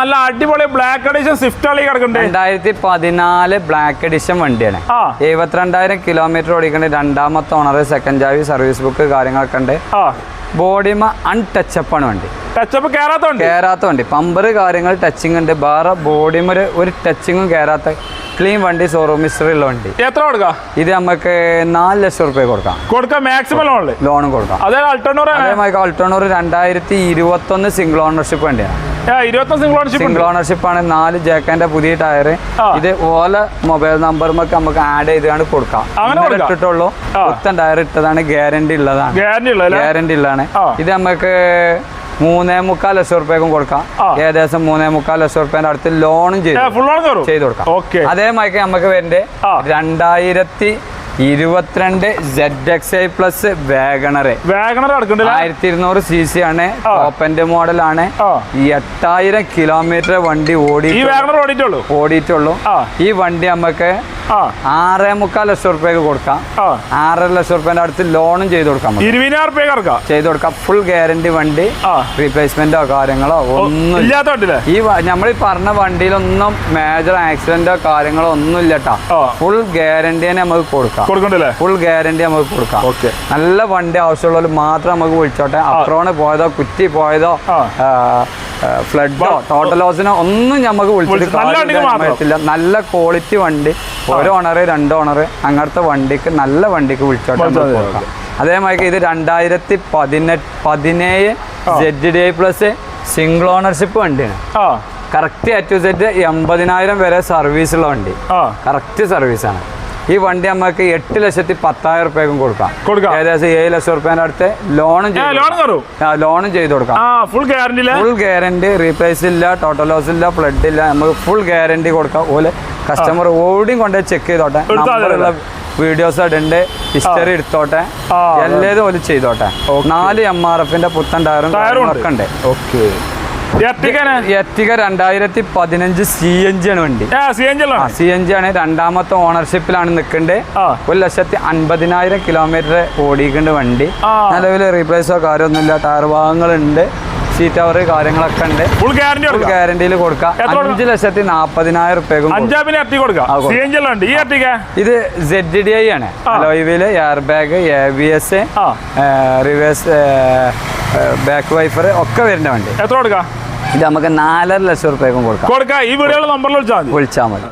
നല്ല അടിപൊളി black edition Swift ആളി കിടക്കുന്നുണ്ട്. 2014 ബ്ലാക്ക് എഡിഷൻ വണ്ടിയാണ്. 72,000 കിലോമീറ്റർ ഓടിക്കണ്ട്. രണ്ടാമത്തെ ഓണർ, സെക്കൻഡ് ചാവി, സർവീസ് ബുക്ക് കാര്യങ്ങളൊക്കെ ഉണ്ട്. ബോഡിമ അൺടച്ചപ്പ് ആണ് വണ്ടി. ടച്ചപ്പ് കേറാത്ത വണ്ടി. പമ്പർ കാര്യങ്ങൾ ടച്ചിങ് ഉണ്ട്. വേറെ ബോഡിമ ഒരു ടച്ചിങ്ങും കേറാത്ത ക്ലീൻ വണ്ടി. ഷോറൂം ഹിസ്റ്ററി ഉള്ള വണ്ടി. എത്ര കൊടുക്കാം? ഇത് നമുക്ക് 4 ലക്ഷം റുപ്യ കൊടുക്കാം. മാക്സിമം ലോണും കൊടുക്കാം. അതേമാതിരി അൾട്ടോണർ 2021 സിംഗിൾ ഓണർഷിപ്പ് വണ്ടിയാണ്. സിംഗിൾ ഓണർഷിപ്പ് ആണ്. 4 ജാക്കന്റെ പുതിയ ടയർ. ഇത് ഓല മൊബൈൽ നമ്പറുമൊക്കെ നമുക്ക് ആഡ് ചെയ്താണ് കൊടുക്കാം. ഇട്ടിട്ടുള്ളൂ. പുത്തൻ ടയർ ഇട്ടതാണ്. ഗ്യാരണ്ടി ഉള്ളതാണ്. ഗ്യാരണ്ടി ഉള്ളതാണ്. ഇത് നമുക്ക് 3.25 ലക്ഷം റുപ്യക്കും കൊടുക്കാം. ഏകദേശം 3.25 ലക്ഷം റുപ്യന്റെ അടുത്ത് ലോണും ചെയ്ത് കൊടുക്കാം. അതേമാതിരി നമുക്ക് വരുന്നത് 2022 ZXi പ്ലസ് വാഗണർ 1200 cc ആണ്. ടോപ്പ് എൻഡ് മോഡലാണ്. 8000 കിലോമീറ്റർ വണ്ടി ഓടിയിട്ടുള്ളൂ. ഈ വണ്ടി നമുക്ക് 6.25 ലക്ഷം റുപ്യക്ക് കൊടുക്കാം. 6.5 ലക്ഷം റുപ്യന്റെ അടുത്ത് ലോണും ചെയ്ത് കൊടുക്കാം. 20,000 കൊടുക്കാം. ഫുൾ ഗ്യാരണ്ടി വണ്ടി. റീപ്ലേസ്മെന്റോ കാര്യങ്ങളോ ഒന്നും ഈ നമ്മൾ ഈ പറഞ്ഞ വണ്ടിയിലൊന്നും മേജർ ആക്സിഡന്റോ കാര്യങ്ങളോ ഒന്നും ഇല്ലട്ടാ. ഫുൾ ഗ്യാരണ്ടി തന്നെ നമുക്ക് കൊടുക്കാം. ഫുൾ ഗ്യാരണ്ടി നമുക്ക് കൊടുക്കാം. നല്ല വണ്ടി ആവശ്യമുള്ളവർ മാത്രം നമുക്ക് വിളിച്ചോട്ടെ. അപ്രോണ് പോയതോ കുറ്റി പോയതോ ഫ്ലഡോ ടോട്ടൽ ലോസിനോ ഒന്നും നമുക്ക് വിളിച്ചിട്ടില്ല. നല്ല ക്വാളിറ്റി വണ്ടി. 1 ഓണർ 2 ഓണർ അങ്ങനത്തെ വണ്ടിക്ക് നല്ല വണ്ടിക്ക് വിളിച്ചോട്ടെ കൊടുക്കാം. അതേമാതിരി ഇത് 2017 ZDI പ്ലസ് സിംഗിൾ ഓണർഷിപ്പ് വണ്ടിയാണ്. കറക്റ്റ് A to Z 80,000 വരെ സർവീസുള്ള വണ്ടി. കറക്റ്റ് സർവീസാണ്. ഈ വണ്ടി നമുക്ക് 8,10,000 റുപ്യക്കും കൊടുക്കാം. ഏകദേശം 7 ലക്ഷം റുപ്യന്റെ അടുത്ത് ലോണും ചെയ്ത് കൊടുക്കാം. Full guarantee. റീപ്ലേസ് ഇല്ല, ടോട്ടൽ ലോസ് ഇല്ല, ഫ്ലഡ് ഇല്ല. നമുക്ക് ഫുൾ ഗ്യാരണ്ടി കൊടുക്കാം. ഓല് കസ്റ്റമർ ഓടിയും കൊണ്ടുപോയി ചെക്ക് ചെയ്തോട്ടെ. നമ്പറുള്ള വീഡിയോസ് ഇടുന്നുണ്ട്. ഹിസ്റ്ററി എടുത്തോട്ടെ. എല്ലാതും ഓല് ചെയ്തോട്ടെ. 4 MRFന്റെ പുത്തൻ ടയറും ഒക്കെ ഉണ്ട്. എർട്ടിഗ 2015 CNG ആണ് വണ്ടി. CNG ആണ്. രണ്ടാമത്തെ ഓണർഷിപ്പിലാണ് നിൽക്കുന്നത്. 1,50,000 കിലോമീറ്റർ ഓടിക്കേണ്ട വണ്ടി. നിലവിൽ റീപ്ലേസോ കാര്യമൊന്നുമില്ല. ടയർ ഭാഗങ്ങളുണ്ട്. സീറ്റ് അവർ കാര്യങ്ങളൊക്കെ ഉണ്ട്. ഫുൾ ഗ്യാരണ്ടിയിൽ കൊടുക്കാം. 5,40,000 റുപ്യക്കും. ഇത് ZDI ആണ്. അലോയില് air bag, ABS, reverse back wiper ഒക്കെ വരുന്ന വണ്ടി. എത്ര കൊടുക്കാം? ഇത് നമുക്ക് 4.5 ലക്ഷം റുപ്യക്കും കൊടുക്കാം. ഈ വീഡിയോയുടെ നമ്പറിൽ വിളിച്ചാൽ മതി.